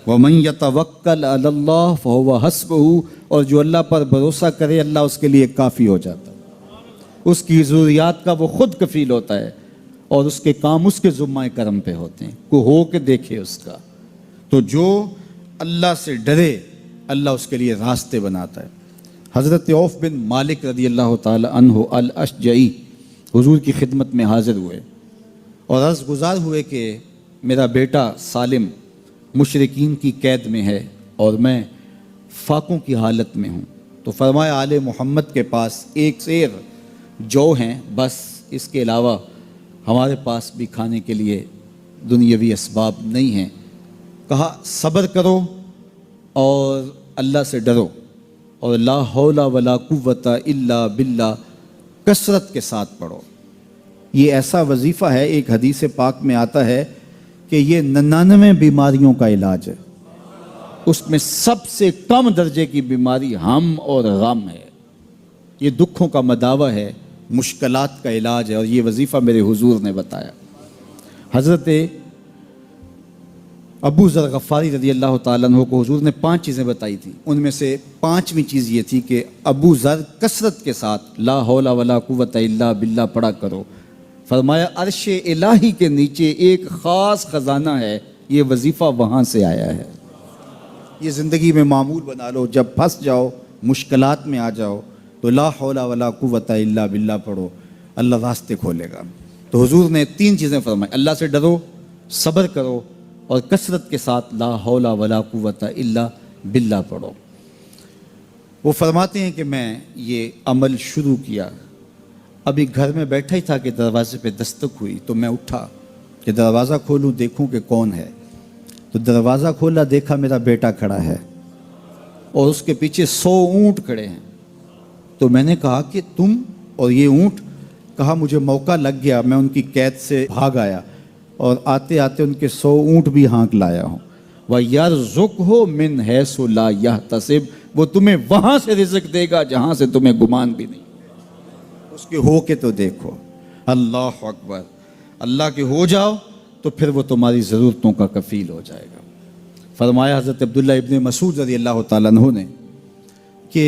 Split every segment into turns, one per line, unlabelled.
وَمَن يَتَوَكَّلْ عَلَى اللَّهِ فَهُوَ حَسْبُهُ، اور جو اللہ پر بھروسہ کرے اللہ اس کے لیے کافی ہو جاتا ہے، اس کی ضروریات کا وہ خود کفیل ہوتا ہے، اور اس کے کام اس کے ذمہ کرم پہ ہوتے ہیں، کو ہو کے دیکھے اس کا۔ تو جو اللہ سے ڈرے اللہ اس کے لیے راستے بناتا ہے۔ حضرت عوف بن مالک رضی اللہ تعالی عنہ الاشجعی حضور کی خدمت میں حاضر ہوئے اور عرض گزار ہوئے کہ میرا بیٹا سالم مشرکین کی قید میں ہے اور میں فاقوں کی حالت میں ہوں، تو فرمایا آل محمد کے پاس ایک سیر جو ہیں، بس اس کے علاوہ ہمارے پاس بھی کھانے کے لیے دنیاوی اسباب نہیں ہیں۔ کہا صبر کرو اور اللہ سے ڈرو، اور لا حول ولا قوت الا باللہ کثرت کے ساتھ پڑھو۔ یہ ایسا وظیفہ ہے، ایک حدیث پاک میں آتا ہے کہ یہ 99 بیماریوں کا علاج ہے، اس میں سب سے کم درجے کی بیماری ہم اور غم ہے۔ یہ دکھوں کا مداوع ہے، مشکلات کا علاج ہے، اور یہ وظیفہ میرے حضور نے بتایا۔ حضرت ابو ذر غفاری رضی اللہ تعالیٰ عنہ کو حضور نے 5 چیزیں بتائی تھیں، ان میں سے 5ویں چیز یہ تھی کہ ابو ذر کثرت کے ساتھ لا حول ولا قوت الا باللہ پڑھا کرو۔ فرمایا عرش الہی کے نیچے ایک خاص خزانہ ہے، یہ وظیفہ وہاں سے آیا ہے۔ یہ زندگی میں معمول بنا لو، جب پھنس جاؤ مشکلات میں آ جاؤ تو لا حول ولا قوت الا باللہ پڑھو، اللہ راستے کھولے گا۔ تو حضور نے 3 چیزیں فرمائی، اللہ سے ڈرو، صبر کرو، اور کثرت کے ساتھ لا حول ولا قوت الا باللہ پڑھو۔ وہ فرماتے ہیں کہ میں یہ عمل شروع کیا، ابھی گھر میں بیٹھا ہی تھا کہ دروازے پہ دستک ہوئی، تو میں اٹھا کہ دروازہ کھولوں دیکھوں کہ کون ہے، تو دروازہ کھولا، دیکھا میرا بیٹا کھڑا ہے اور اس کے پیچھے 100 اونٹ کھڑے ہیں۔ تو میں نے کہا کہ تم اور یہ اونٹ؟ کہا مجھے موقع لگ گیا، میں ان کی قید سے بھاگ آیا اور آتے آتے ان کے 100 اونٹ بھی ہانک لایا ہوں۔ وَيَرْزُقْهُ مِنْ حَيْثُ لَا يَحْتَسِبُ، وہ تمہیں وہاں سے رزق دے گا جہاں سے تمہیں گمان بھی نہیں۔ اس کے ہو کے تو دیکھو، اللہ اکبر، اللہ کے ہو جاؤ تو پھر وہ تمہاری ضرورتوں کا کفیل ہو جائے گا۔ فرمایا حضرت عبداللہ ابن مسعود رضی اللہ تعالیٰ عنہ نے کہ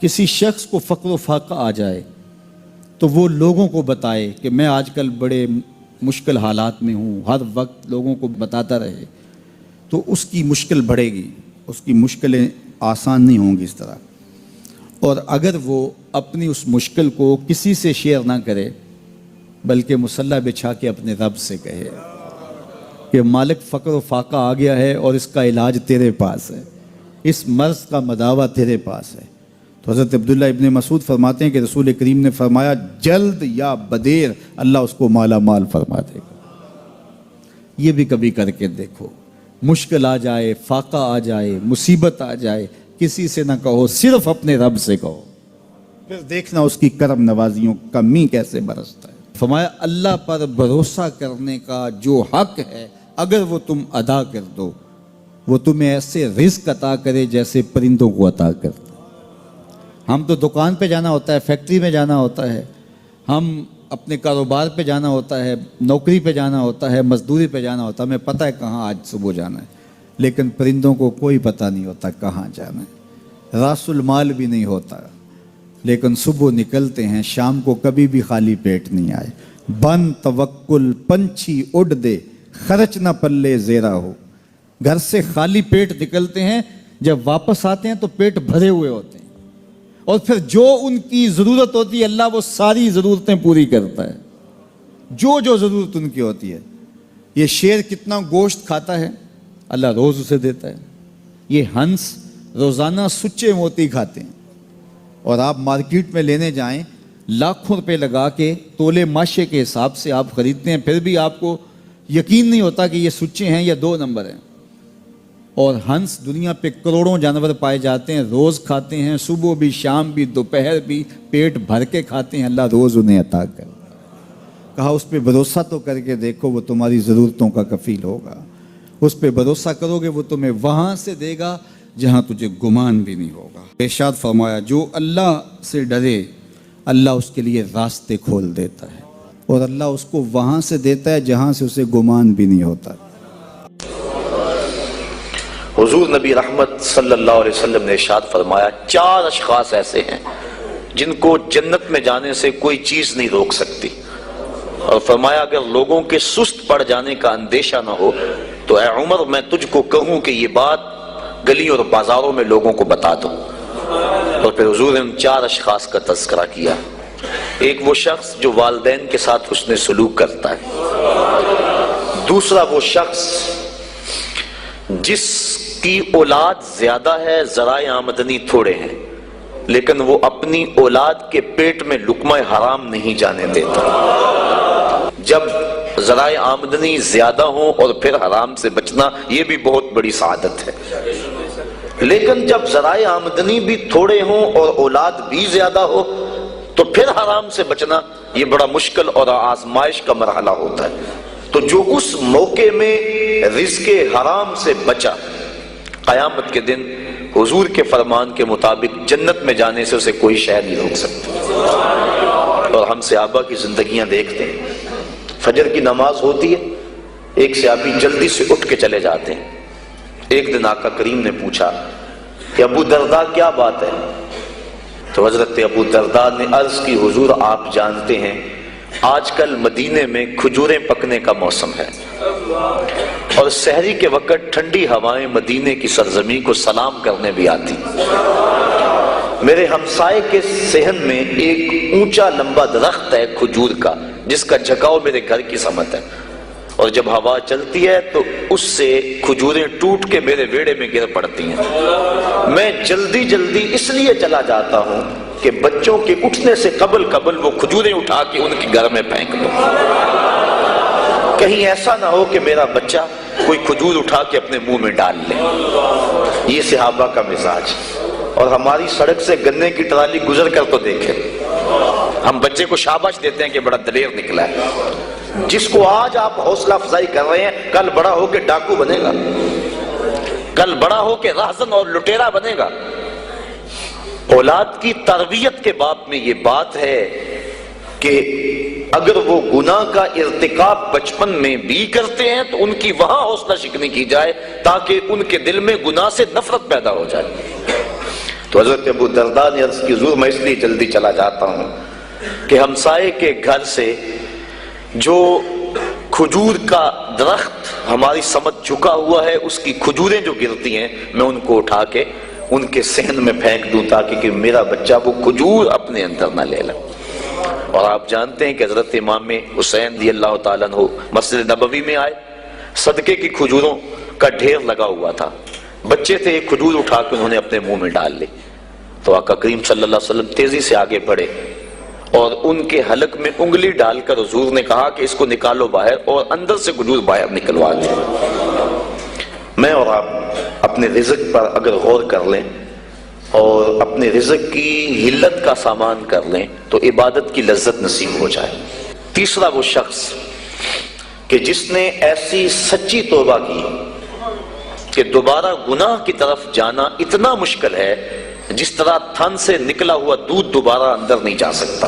کسی شخص کو فقر و فاقہ آ جائے تو وہ لوگوں کو بتائے کہ میں آج کل بڑے مشکل حالات میں ہوں، ہر وقت لوگوں کو بتاتا رہے تو اس کی مشکل بڑھے گی، اس کی مشکلیں آسان نہیں ہوں گی اس طرح۔ اور اگر وہ اپنی اس مشکل کو کسی سے شیئر نہ کرے بلکہ مصلی بچھا کے اپنے رب سے کہے کہ مالک فقر و فاقہ آ گیا ہے اور اس کا علاج تیرے پاس ہے، اس مرض کا مداوع تیرے پاس ہے۔ تو حضرت عبداللہ ابن مسعود فرماتے ہیں کہ رسول کریم نے فرمایا جلد یا بدیر اللہ اس کو مالا مال فرما دے گا۔ یہ بھی کبھی کر کے دیکھو، مشکل آ جائے، فاقہ آ جائے، مصیبت آ جائے، کسی سے نہ کہو، صرف اپنے رب سے کہو، پھر دیکھنا اس کی کرم نوازیوں کا می کیسے برستا ہے۔ فرمایا اللہ پر بھروسہ کرنے کا جو حق ہے اگر وہ تم ادا کر دو، وہ تمہیں ایسے رزق عطا کرے جیسے پرندوں کو عطا کرتا۔ ہم تو دکان پہ جانا ہوتا ہے، فیکٹری میں جانا ہوتا ہے، ہم اپنے کاروبار پہ جانا ہوتا ہے، نوکری پہ جانا ہوتا ہے، مزدوری پہ جانا ہوتا ہے، ہمیں پتہ ہے کہاں آج صبح جانا ہے، لیکن پرندوں کو کوئی پتہ نہیں ہوتا کہاں جانا ہے، راس المال بھی نہیں ہوتا، لیکن صبح نکلتے ہیں، شام کو کبھی بھی خالی پیٹ نہیں آئے۔ بن توکل پنچھی اڑ دے، خرچ نہ پلے زیرا ہو۔ گھر سے خالی پیٹ نکلتے ہیں، جب واپس آتے ہیں تو پیٹ بھرے ہوئے ہوتے ہیں، اور پھر جو ان کی ضرورت ہوتی ہے اللہ وہ ساری ضرورتیں پوری کرتا ہے، جو ضرورت ان کی ہوتی ہے۔ یہ شیر کتنا گوشت کھاتا ہے اللہ روز اسے دیتا ہے۔ یہ ہنس روزانہ سچے موتی کھاتے ہیں، اور آپ مارکیٹ میں لینے جائیں لاکھوں روپے لگا کے تولے ماشے کے حساب سے آپ خریدتے ہیں، پھر بھی آپ کو یقین نہیں ہوتا کہ یہ سچے ہیں یا 2 نمبر ہیں۔ اور ہنس دنیا پہ کروڑوں جانور پائے جاتے ہیں، روز کھاتے ہیں، صبح بھی، شام بھی، دوپہر بھی، پیٹ بھر کے کھاتے ہیں، اللہ روز انہیں عطا کر۔ کہا اس پہ بھروسہ تو کر کے دیکھو، وہ تمہاری ضرورتوں کا کفیل ہوگا۔ اس پہ بھروسہ کرو گے وہ تمہیں وہاں سے دے گا جہاں تجھے گمان بھی نہیں ہوگا۔ ارشاد فرمایا جو اللہ سے ڈرے اللہ اس کے لیے راستے کھول دیتا ہے، اور اللہ اس کو وہاں سے دیتا ہے جہاں سے اسے گمان بھی نہیں ہوتا۔
حضور نبی رحمت صلی اللہ علیہ وسلم نے ارشاد فرمایا 4 اشخاص ایسے ہیں جن کو جنت میں جانے سے کوئی چیز نہیں روک سکتی، اور فرمایا اگر لوگوں کے سست پڑ جانے کا اندیشہ نہ ہو تو اے عمر میں تجھ کو کہوں کہ یہ بات گلی اور بازاروں میں لوگوں کو بتا دو۔ اور پھر حضور نے ان 4 اشخاص کا تذکرہ کیا۔ ایک وہ شخص جو والدین کے ساتھ حسن سلوک کرتا ہے، دوسرا وہ شخص جس کی اولاد زیادہ ہے ذرائع آمدنی تھوڑے ہیں لیکن وہ اپنی اولاد کے پیٹ میں لقمہ حرام نہیں جانے دیتا۔ جب ذرائع آمدنی زیادہ ہوں اور پھر حرام سے بچنا یہ بھی بہت بڑی سعادت ہے، لیکن جب ذرائع آمدنی بھی تھوڑے ہوں اور اولاد بھی زیادہ ہو تو پھر حرام سے بچنا یہ بڑا مشکل اور آزمائش کا مرحلہ ہوتا ہے۔ تو جو اس موقع میں رزق حرام سے بچا، قیامت کے دن حضور کے فرمان کے مطابق جنت میں جانے سے اسے کوئی شے نہیں روک سکتا۔ اور ہم صحابہ کی زندگیاں دیکھتے ہیں، فجر کی نماز ہوتی ہے، ایک صحابی جلدی سے اٹھ کے چلے جاتے ہیں۔ ایک دن آقا کریم نے پوچھا کہ ابو درداء کیا بات ہے؟ تو حضرت ابو درداء نے عرض کی حضور آپ جانتے ہیں آج کل مدینے میں کھجوریں پکنے کا موسم ہے اور سحری کے وقت ٹھنڈی ہوائیں مدینے کی سرزمین کو سلام کرنے بھی آتی۔ میرے ہمسائے کے صحن میں ایک اونچا لمبا درخت ہے کھجور کا جس کا جھکاؤ میرے گھر کی سمت ہے، اور جب ہوا چلتی ہے تو اس سے کھجوریں ٹوٹ کے میرے ویڑے میں گر پڑتی ہیں۔ میں جلدی جلدی اس لیے چلا جاتا ہوں کہ بچوں کے اٹھنے سے قبل وہ کھجوریں اٹھا کے ان کے گھر میں پھینک دوں، کہیں ایسا نہ ہو کہ میرا بچہ کوئی کھجور اٹھا کے اپنے منہ میں ڈال لے۔ یہ صحابہ کا مزاج۔ اور ہماری سڑک سے گنے کی ٹرالی گزر کر تو دیکھیں، ہم بچے کو شاباش دیتے ہیں کہ بڑا دلیر نکلا ہے۔ جس کو آج آپ حوصلہ افزائی کر رہے ہیں کل بڑا ہو کے ڈاکو بنے گا، کل بڑا ہو کے راہزن اور لٹیرا بنے گا۔ اولاد کی تربیت کے باب میں یہ بات ہے کہ اگر وہ گناہ کا ارتکاب بچپن میں بھی کرتے ہیں تو ان کی وہاں حوصلہ شکنی کی جائے تاکہ ان کے دل میں گناہ سے نفرت پیدا ہو جائے۔ تو حضرت ابو درداء نے عرض کی حضور میں اس لیے جلدی چلا جاتا ہوں کہ ہمسائے کے گھر سے جو کھجور کا درخت ہماری سمت جھکا ہوا ہے اس کی کھجوریں جو گرتی ہیں میں ان کو اٹھا کے ان کے صحن میں پھینک دوں تاکہ کہ میرا بچہ وہ کھجور اپنے اندر نہ لے لے۔ اور آپ جانتے ہیں کہ حضرت امام حسین رضی اللہ تعالیٰ عنہ مسجد نبوی میں آئے، صدقے کی کھجوروں کا ڈھیر لگا ہوا تھا، بچے تھے، ایک کھجور اٹھا کے انہوں نے اپنے منہ میں ڈال لی۔ تو آقا کریم صلی اللہ علیہ وسلم تیزی سے آگے بڑھے اور ان کے حلق میں انگلی ڈال کر حضور نے کہا کہ اس کو نکالو باہر اور اندر سے کھجور باہر نکلوا دیں۔ میں اور آپ اپنے رزق پر اگر غور کر لیں اور اپنے رزق کی حلت کا سامان کر لیں تو عبادت کی لذت نصیب ہو جائے۔ تیسرا وہ شخص کہ جس نے ایسی سچی توبہ کی کہ دوبارہ گناہ کی طرف جانا اتنا مشکل ہے جس طرح تھن سے نکلا ہوا دودھ دوبارہ اندر نہیں جا سکتا۔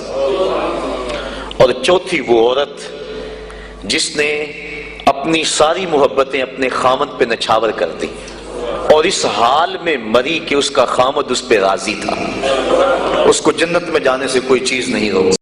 اور چوتھی وہ عورت جس نے اپنی ساری محبتیں اپنے خامد پہ نچھاور کر دی اور اس حال میں مری کہ اس کا خامد اس پہ راضی تھا، اس کو جنت میں جانے سے کوئی چیز نہیں روک